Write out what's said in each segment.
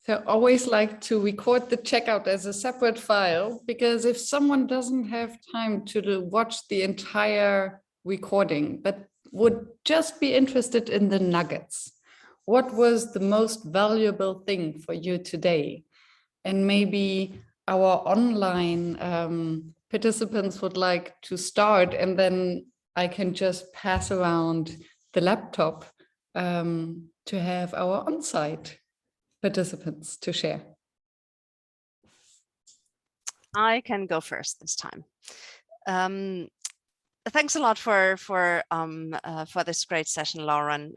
So I always like to record the checkout as a separate file, because if someone doesn't have time to watch the entire recording, but would just be interested in the nuggets, what was the most valuable thing for you today? And maybe our online participants would like to start, and then I can just pass around the laptop to have our on-site participants to share. I can go first this time. Thanks a lot for this great session, Lauren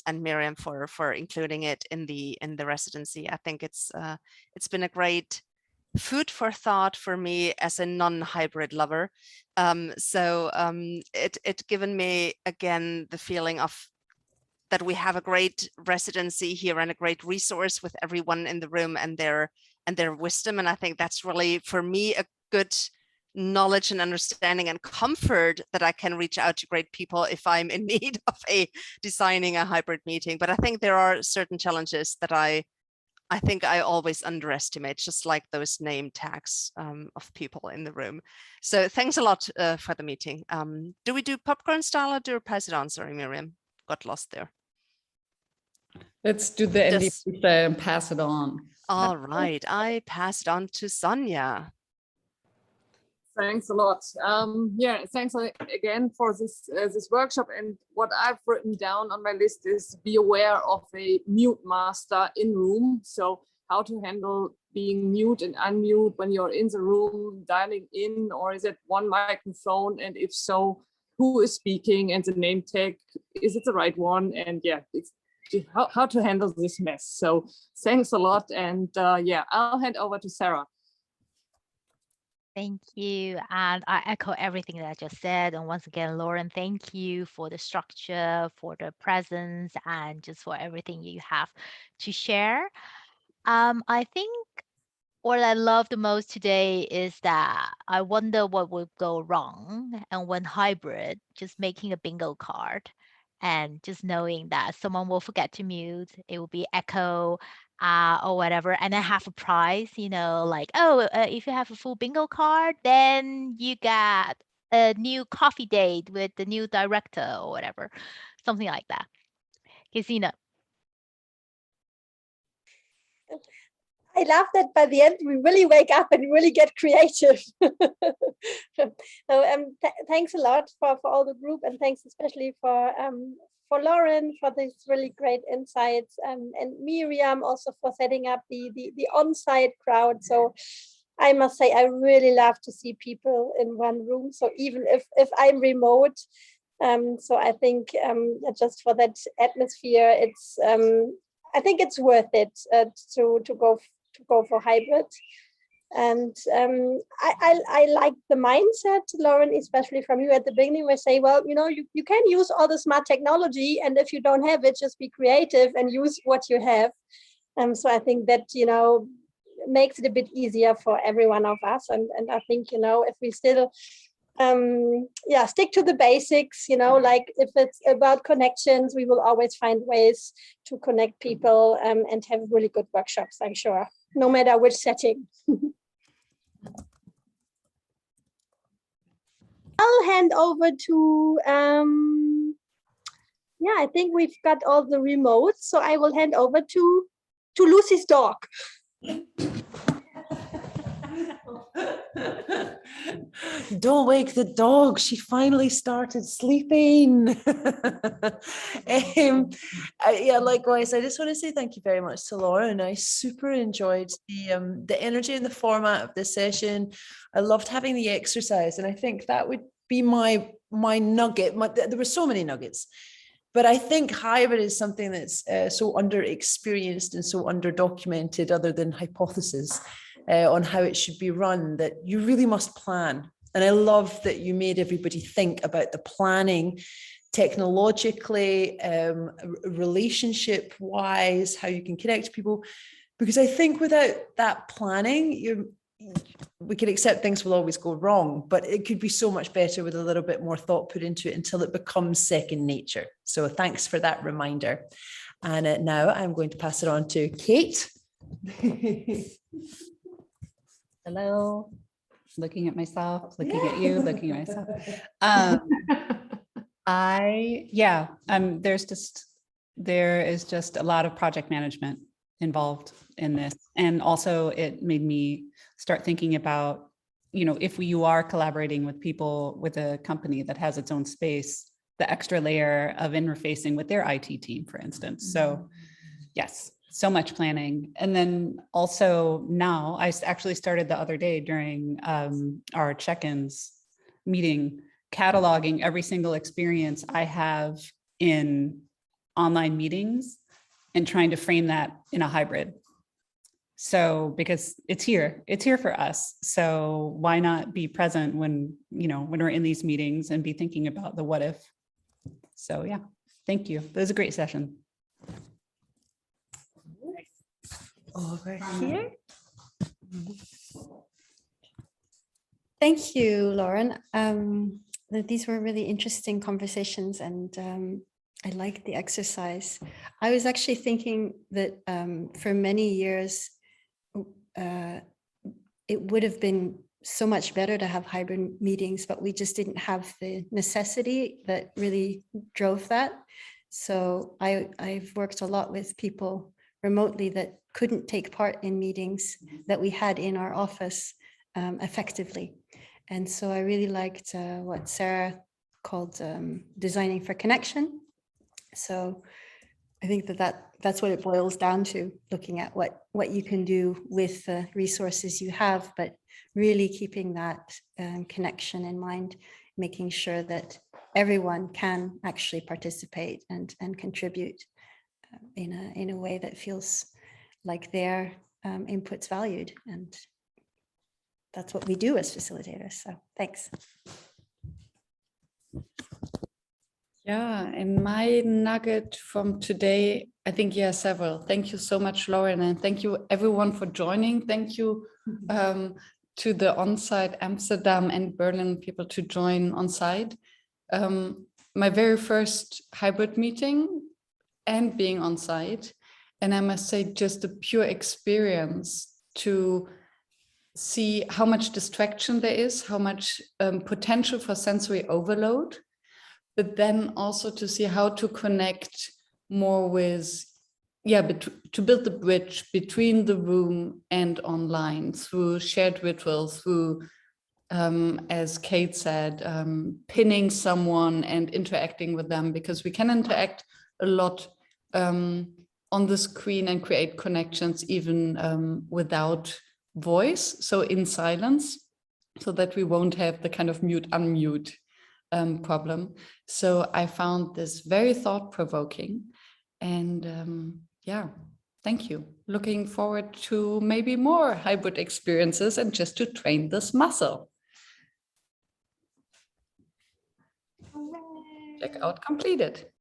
and Miriam, for including it in the residency. I think it's been a great food for thought for me as a non-hybrid lover. It given me again the feeling of that we have a great residency here and a great resource with everyone in the room and their wisdom. And I think that's really, for me, a good knowledge and understanding and comfort that I can reach out to great people if I'm in need of designing a hybrid meeting. But I think there are certain challenges that I think I always underestimate, just like those name tags of people in the room. So thanks a lot for the meeting. Do we do popcorn style or do we pass it on? Sorry, Miriam, got lost there. Let's do the NDB and pass it on. All right, I pass it on to Sonia. Thanks a lot. Yeah, thanks again for this workshop. And what I've written down on my list is be aware of a mute master in room. So how to handle being mute and unmute when you're in the room, dialing in, or is it one microphone? And if so, who is speaking and the name tag, is it the right one? And yeah, it's how to handle this mess. So thanks a lot. And yeah, I'll hand over to Sarah. Thank you. And I echo everything that I just said. And once again, Lauren, thank you for the structure, for the presence, and just for everything you have to share. I think what I love the most today is that I wonder what would go wrong. And when hybrid, just making a bingo card and just knowing that someone will forget to mute, it will be echo or whatever, and then have a prize, you know, like, oh, if you have a full bingo card, then you got a new coffee date with the new director or whatever, something like that. Gesine. I love that by the end we really wake up and really get creative. So thanks a lot for all the group, and thanks especially for Lauren for these really great insights, and Miriam also for setting up the on-site crowd. So I must say I really love to see people in one room. So even if I'm remote, so I think just for that atmosphere, it's I think it's worth it to go for hybrid. And I like the mindset, Lauren, especially from you at the beginning, where say, well, you know, you can use all the smart technology, and if you don't have it, just be creative and use what you have. So I think that, you know, makes it a bit easier for every one of us. And I think, you know, if we still stick to the basics, you know, like if it's about connections, we will always find ways to connect people and have really good workshops, I'm sure, no matter which setting. I'll hand over to, I think we've got all the remotes, so I will hand over to Lucy's dog. Don't wake the dog. She finally started sleeping. Yeah, likewise. I just want to say thank you very much to Laura, and I super enjoyed the energy and the format of this session. I loved having the exercise, and I think that would be my nugget. There were so many nuggets. But I think hybrid is something that's so under-experienced and so under-documented, other than hypothesis, on how it should be run, that you really must plan. And I love that you made everybody think about the planning technologically, relationship-wise, how you can connect people. Because I think without that planning, we can accept things will always go wrong, but it could be so much better with a little bit more thought put into it until it becomes second nature. So thanks for that reminder. And now I'm going to pass it on to Kate. Hello, looking at myself, looking at you, looking at myself. There is just a lot of project management involved in this. And also it made me start thinking about, if you are collaborating with people with a company that has its own space, the extra layer of interfacing with their IT team, for instance. So yes, so much planning. And then also now I actually started the other day during our check-ins meeting, cataloging every single experience I have in online meetings and trying to frame that in a hybrid. So, because it's here for us. So why not be present when we're in these meetings and be thinking about the what if? So yeah, thank you. That was a great session. Over here. Thank you, Lauren. These were really interesting conversations, and I liked the exercise. I was actually thinking that for many years, it would have been so much better to have hybrid meetings, but we just didn't have the necessity that really drove that. So I've worked a lot with people remotely that couldn't take part in meetings that we had in our office effectively. And so I really liked what Sarah called designing for connection. So I think that's what it boils down to, looking at what you can do with the resources you have, but really keeping that connection in mind, making sure that everyone can actually participate and contribute in a way that feels like their input's valued. And that's what we do as facilitators. So thanks. Yeah, and my nugget from today, I think you have several. Thank you so much, Lauren, and thank you everyone for joining. Thank you to the on-site Amsterdam and Berlin people to join on-site. My very first hybrid meeting and being on-site, and I must say just a pure experience to see how much distraction there is, how much potential for sensory overload, but then also to see how to connect more with, to build the bridge between the room and online through shared rituals, through, as Kate said, pinning someone and interacting with them, because we can interact a lot on the screen and create connections even without voice, so in silence, so that we won't have the kind of mute-unmute problem. So I found this very thought-provoking, and thank you. Looking forward to maybe more hybrid experiences and just to train this muscle. Check out completed.